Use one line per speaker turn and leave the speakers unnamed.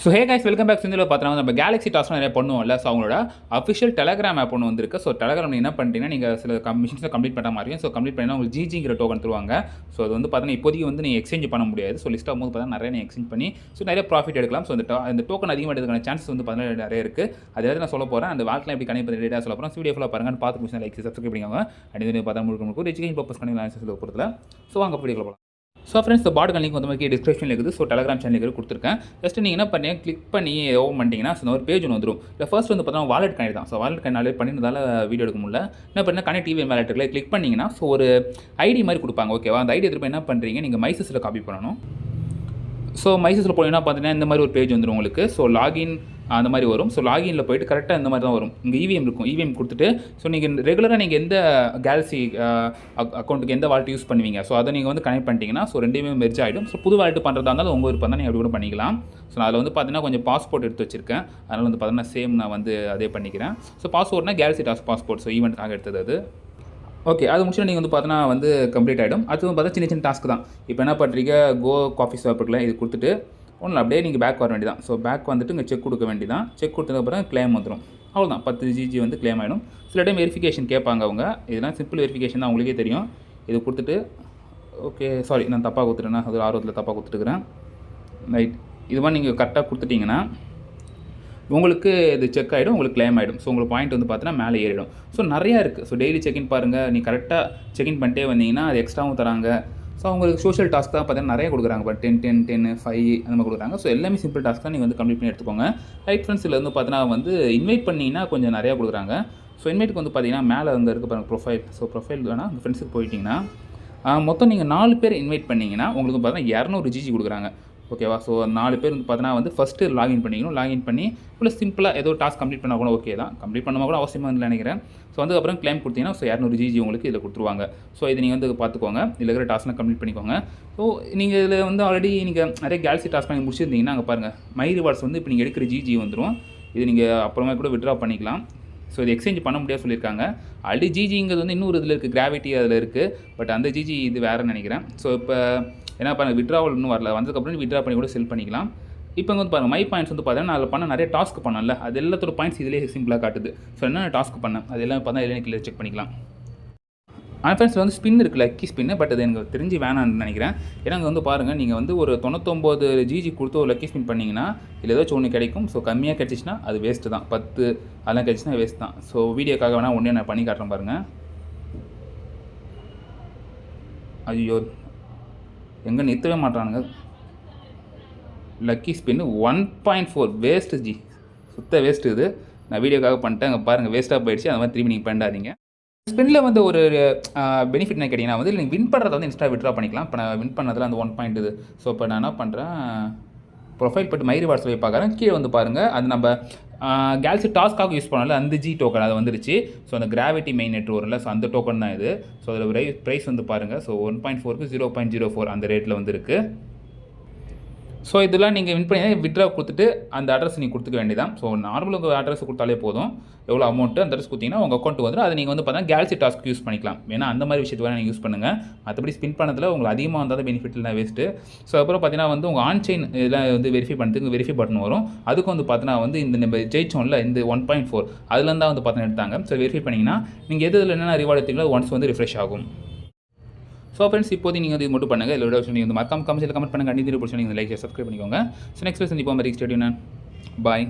So hey guys welcome back. சிந்தில் பார்த்தோன்னா நம்ம கேலக்ஸி டாஸ்க் நிறைய பண்ணுவோம்ல. ஸோ அவங்களோட அஃபிஷியல் டெலகிராம் ஆப் ஒன்று வந்துருக்கு. ஸோ டெலகிராம் என்ன பண்ணிட்டீங்கன்னா நீங்கள் சில மிஷின்ஸில் கம்ப்ளீட் பண்ணுற மாதிரியும் ஸோ கம்ப்ளீட் பண்ணினா உங்களுக்கு ஜிஜிங்கிற டோக்கன் தருவாங்க. ஸோ அது வந்து பார்த்தீங்கன்னா இப்போதைக்கு வந்து நீங்கள் எக்ஸ்சேஞ்ச் பண்ண முடியாது. ஸோ லிஸ்ட் ஆகும்போது பார்த்தீங்கன்னா நிறைய நீங்கள் எக்ஸ்சேஞ்ச் பண்ணி ஸோ நிறைய ப்ராஃபிட் எடுக்கலாம். ஸோ இந்த டோக்கன் அதிகமாக எடுக்கிறதுக்கான சான்சஸ் வந்து பார்த்தீங்கன்னா நிறைய இருக்குது. அதை நான் சொல்ல போகிறேன். அந்த வாழ்க்கை எப்படி கனெக்ட் பண்ணி டேட்டா சொல்ல போகிறேன். வீடியோ ஃபுல்லாக பாருங்கள். பார்த்து முடிச்சு லைக் சப்ஸ்கிரைப் பண்ணிக்கோங்க. அடி பார்த்தா முழுக்க எஜுகேஷன் பர்பஸ் பண்ணி சொல்ல போகிறதுல. ஸோ வாங்க வீடியோவில் போகலாம். ஸோ ஃப்ரெண்ட்ஸ், இந்த பாட் லிங்க் வந்து மாதிரி டிஸ்கிரிப்ஷனில் இருக்குது. ஸோ டெலகிராம் சேனலுக்கு கொடுத்துருக்கேன். ஜஸ்ட் நீங்கள் என்ன பண்ணி கிளிக் பண்ணி ஓப்பன் பண்ணிட்டீங்கன்னா ஸோ ஒரு பேஜ் ஒன்று வந்துடும். இல்லை ஃபர்ஸ்ட் வந்து பார்த்தீங்கன்னா வாலெட் கனெக்ட் தான். ஸோ வாலெட் கனெக்ட் பண்ணியிருந்தால வீடியோ எடுக்க முடியல. என்ன பண்ணால் கனெக்ட் டிவி வாலெட்டில் கிளிக் பண்ணிங்கன்னா ஸோ ஒரு ஐடி மாதிரி கொடுப்பாங்க. ஓகேவா? அந்த ஐடி திரும்ப என்ன பண்ணுறீங்க, நீங்கள் மைசஸில் காப்பி பண்ணணும். ஸோ மைசஸில் போனீங்கன்னா பார்த்தீங்கன்னா இந்த மாதிரி ஒரு பேஜ் வந்துடும் உங்களுக்கு. ஸோ லாகின் அந்த மாதிரி வரும். ஸோ லாகினில் போய்ட்டு கரெக்டாக இந்த மாதிரி தான் வரும். இங்கே இவிஎம் இருக்கும். இவிஎம் கொடுத்துட்டு ஸோ நீங்கள் ரெகுலராக நீங்கள் எந்த கேலக்ஸி அக்கௌண்ட்டுக்கு எந்த வாலெட் யூஸ் பண்ணுவீங்க ஸோ அதை நீங்கள் வந்து கனெக்ட் பண்ணிட்டீங்கன்னா ஸோ ரெண்டுமே மெர்ஜ் ஆகிடும். ஸோ புது வாலெட் பண்ணுறதா இருந்தாலும் உங்கள் விருப்பம் தான், நீங்கள் எப்படி கூட பண்ணிக்கலாம். ஸோ நான் அதில் வந்து பார்த்தீங்கன்னா கொஞ்சம் பாஸ்போர்ட் எடுத்து வச்சிருக்கேன். அதனால் வந்து பார்த்தீங்கன்னா சேம் நான் வந்து அதே பண்ணிக்கிறேன். ஸோ பாஸ்போர்ட்னா கேலக்ஸி டாஸ்க் பாஸ்போர்ட். ஸோ ஈவெண்ட்டுக்காக எடுத்தது அது. ஓகே, அது முடிச்சு நீங்கள் வந்து பார்த்தீங்கன்னா வந்து கம்ப்ளீட் ஆகிடும். அது வந்து பார்த்தா சின்ன சின்ன டாஸ்க் தான். இப்போ என்ன பண்ணுறீங்க, கோ காஃபி ஷாப் இருக்குல்ல, இது கொடுத்துட்டு ஒன்றும் அப்படியே நீங்கள் பேக் வர வேண்டியதான். ஸோ பேக் வந்துட்டு இங்கே செக் கொடுக்க வேண்டியதான். செக் கொடுத்ததுக்கப்புறம் கிளைம் வந்துடும். அவ்வளோதான், 10 ஜிஜி வந்து கிளைம் ஆகிடும். சில டைம் வெரிஃபிகேஷன் கேட்பாங்க அவங்க. இதெல்லாம் சிம்பிள் வெரிஃபிகேஷன் தான், உங்களுக்கே தெரியும். இது கொடுத்துட்டு ஓகே, சாரி நான் தப்பாக கொடுத்துட்டேன்னா அது ஆர்வத்தில் தப்பாக கொடுத்துட்டுக்கிறேன். ரைட், இது மாதிரி நீங்கள் கரெக்டாக கொடுத்துட்டிங்கன்னா உங்களுக்கு இது செக் ஆகிடும், உங்களுக்கு கிளைம் ஆகிடும். ஸோ உங்களுக்கு பாயிண்ட் வந்து பார்த்தீங்கன்னா மேலே ஏறிடும். ஸோ நிறையா இருக்குது. ஸோ டெய்லி செக்இன் பாருங்கள். நீ கரெக்டாக செக்இன் பண்ணிட்டே வந்தீங்கன்னா அது எக்ஸ்ட்ராவும் தராங்க. ஸோ அவங்களுக்கு சோஷியல் டாஸ்க் தான் பார்த்தீங்கன்னா நிறைய கொடுக்குறாங்க. பட் 10 10 10 5 அந்த மாதிரி கொடுக்குறாங்க. ஸோ எல்லாமே சிம்பிள் டாஸ்க் தான், நீங்கள் வந்து கம்ப்ளீட் பண்ணி எடுத்துக்கோங்க. ரைட் ஃப்ரெண்ட்ஸ், இதில் வந்து பார்த்தீங்கன்னா வந்து இன்வைட் பண்ணிங்கன்னா கொஞ்சம் நிறையா கொடுக்குறாங்க. ஸோ இன்வைட்டுக்கு வந்து பார்த்தீங்கன்னா மேலே வந்து இருக்குது பாருங்கள் ப்ரொஃபைல். ஸோ ப்ரொஃபைல் வேணால் உங்கள் ஃப்ரெண்ட்ஸுக்கு போயிட்டிங்கன்னா மொத்தம் நீங்கள் 4 பேர் இன்வைட் பண்ணிங்கன்னா உங்களுக்கு பார்த்தீங்கன்னா 200 ஜிஜி கொடுக்குறாங்க. ஓகேவா? ஸோ 4 பேர் வந்து பார்த்தீங்கன்னா வந்து ஃபஸ்ட்டு லாகின் பண்ணிக்கணும். லாகின் பண்ணி இவ்வளோ சிம்பிளாக ஏதோ டாஸ்க் கம்ப்ளீட் பண்ணால் கூட ஓகே தான். கம்ப்ளீட் பண்ணால் கூட அவசியமாக வந்து நினைக்கிறேன். ஸோ அதுக்கப்புறம் கிளைம் கொடுத்தீங்கன்னா ஸோ 200 ஜிஜி உங்களுக்கு இதில் கொடுத்துருவாங்க. ஸோ இது நீங்கள் வந்து பார்த்துக்கோங்க. இதில் இருக்கிற டாஸ்க்லாம் கம்ப்ளீட் பண்ணிக்கோங்க. ஸோ நீங்கள் இதில் வந்து ஆல்ரெடி நீங்கள் நிறைய கேலக்ஸி டாஸ்க் நீங்கள் முடிச்சிருந்தீங்கன்னா அங்கே பாருங்கள் மை ரிவார்ட்ஸ் வந்து இப்போ நீங்கள் எடுக்கிற ஜிஜி வந்துடும். இது நீங்கள் அப்புறமா கூட விட்ரா பண்ணிக்கலாம். ஸோ இது எக்ஸ்சேஞ்ச் பண்ண முடியாது சொல்லியிருக்காங்க. ஆல்ரெடி ஜிஜிங்கிறது வந்து இன்னொரு இதில் இருக்குது, கிராவிட்டி அதில் இருக்குது. பட் அந்த ஜிஜி இது வேறுன்னு நினைக்கிறேன். ஸோ இப்போ என்ன பாருங்கள், விட்ராவல் இன்னும் வரல. வந்ததுக்கப்புறம் விட்ரா பண்ணி கூட செல் பண்ணிக்கலாம். இப்போ வந்து பாருங்கள் மை பாயிண்ட்ஸ் வந்து பார்த்தீங்கன்னா அதில் பண்ண நிறைய டாஸ்க் பண்ணல. அது எல்லாத்தோட பாயிண்ட்ஸ் இதிலே சிம்பிளாக காட்டுது. ஸோ என்ன டாஸ்க் பண்ணேன் அது எல்லாம் பார்த்தா எல்லாம் கிளியர் செக் பண்ணிக்கலாம். ஆனால் ஃப்ரெண்ட்ஸ் வந்து ஸ்பின் இருக்குது, லக்கி ஸ்பின்னு. பட் அது எனக்கு தெரிஞ்சு வேணான்னு நினைக்கிறேன். ஏன்னா அங்கே வந்து பாருங்கள், நீங்கள் வந்து ஒரு 99 ஜிஜி கொடுத்து ஒரு லக்கி ஸ்பின் பண்ணிங்கன்னா இல்லை ஏதாச்சும் ஒன்று கிடைக்கும். ஸோ கம்மியாக கிடச்சிச்சின்னா அது வேஸ்ட்டு தான். 10 அதெல்லாம் கிடச்சின்னா வேஸ்ட் தான். ஸோ வீடியோக்காக வேணால் ஒன்றே நான் பண்ணி காட்டுறேன் பாருங்கள். ஐயோ, எங்கே நிறுத்தவே மாட்டானுங்க. லக்கி ஸ்பின்னு 1.4 வேஸ்ட்டு ஜி, சுத்த வேஸ்ட்டு. இது நான் வீடியோக்காக பண்ணிட்டேன். அங்கே பாருங்கள் வேஸ்ட்டாக போயிடுச்சு. அந்த மாதிரி திரும்பி நீங்கள் பண்ணாதீங்க. ஸ்பின்னில் வந்து ஒரு பெனிஃபிட் என்ன கேட்டிங்கன்னா வந்து நீங்கள் வின் பண்ணுறத வந்து இன்ஸ்டா விட்ரா பண்ணிக்கலாம். இப்போ நான் வின் பண்ணதில் அந்த 1 பாயிண்ட் இது. ஸோ இப்போ நான் என்ன பண்ணுறேன், ப்ரொஃபைல் போய்ட்டு மை ரிவார்ட்ஸ் போய் பார்க்குறேன். கீழே வந்து பாருங்கள், அது நம்ம கேலக்ஸி டாஸ்க்காக யூஸ் பண்ணல அந்த ஜி டோக்கன் அது வந்துருச்சு. ஸோ அந்த கிராவிட்டி மெயின் நெட் வரும்ல, ஸோ அந்த டோக்கன் தான் இது. ஸோ அதில் ப்ரைஸ் வந்து பாருங்கள். ஸோ 1.4க்கு 0.04 அந்த ரேட்டில் வந்து இருக்குது. ஸோ இதெல்லாம் நீங்கள் வின் பண்ணி விட்ரா கொடுத்துட்டு அந்த அட்ரஸ் நீங்கள் கொடுத்துக்க வேண்டியதான். ஸோ நார்மலுக்கு அட்ரஸ் கொடுத்தாலே போதும். எவ்வளோ அமௌண்ட்டு அந்த அட்ரஸ் கொடுத்தீங்கன்னா உங்கள் அக்கௌண்ட் வந்துடும். அதை நீங்கள் வந்து பார்த்தீங்கன்னா கேலக்ஸி டாஸ்க் யூஸ் பண்ணிக்கலாம். ஏன்னா அந்த மாதிரி விஷயத்தை வேணால் நீங்கள் யூஸ் பண்ணுங்கள். மற்றபடி ஸ்பின் பண்ணதில் உங்களுக்கு அதிகமாக வந்தால் தான் பெனிஃபிட் இல்லை, வேஸ்ட்டு. ஸோ அப்புறம் பார்த்தீங்கன்னா வந்து உங்கள் ஆன்சைன் இதெல்லாம் வந்து வெரிஃபை பண்ணுறதுக்கு வெரிஃபை பட்டன் வரும். அதுக்கு வந்து பார்த்தீங்கன்னா வந்து இந்த நம்ம ஜெயிச்சோம்ல இந்த 1.4 அதுலேருந்து தான் வந்து பார்த்தீங்கன்னா எடுத்தாங்க. ஸோ வெரிஃபை பண்ணிங்கன்னா நீங்கள் எதில் என்னென்ன ரிவார்டு எடுத்தீங்களோ ஒன்ஸ் வந்து ரிஃப்ரெஷ் ஆகும். ஸோ ஃப்ரெண்ட்ஸ், இப்போது நீங்கள் வந்து இது மட்டும் பண்ணுங்கள். இல்லை விஷயம் நீங்கள் வந்து மறக்காம கமெண்ட்ஸில் கமெண்ட் பண்ணுங்கள். கண்டிப்பாக பிடிச்சி நீங்கள் லைக் சப்ஸ்கிரைப் பண்ணிக்கோங்க. ஸோ நெக்ஸ்ட் சந்திப்போம். ஸ்டேடியம் பாய்.